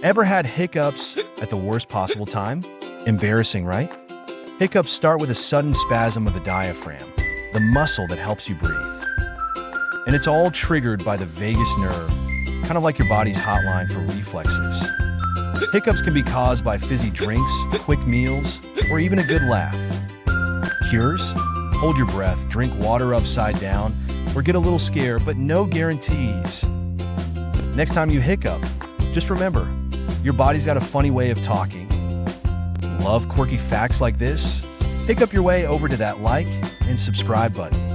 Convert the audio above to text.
Ever had hiccups at the worst possible time? Embarrassing, right? Hiccups start with a sudden spasm of the diaphragm, the muscle that helps you breathe. And it's all triggered by the vagus nerve, kind of like your body's hotline for reflexes. Hiccups can be caused by fizzy drinks, quick meals, or even a good laugh. Cures? Hold your breath, drink water upside down, or get a little scared, but no guarantees. Next time you hiccup, just remember, your body's got a funny way of talking. Love quirky facts like this? Hiccup your way over to that like and subscribe button.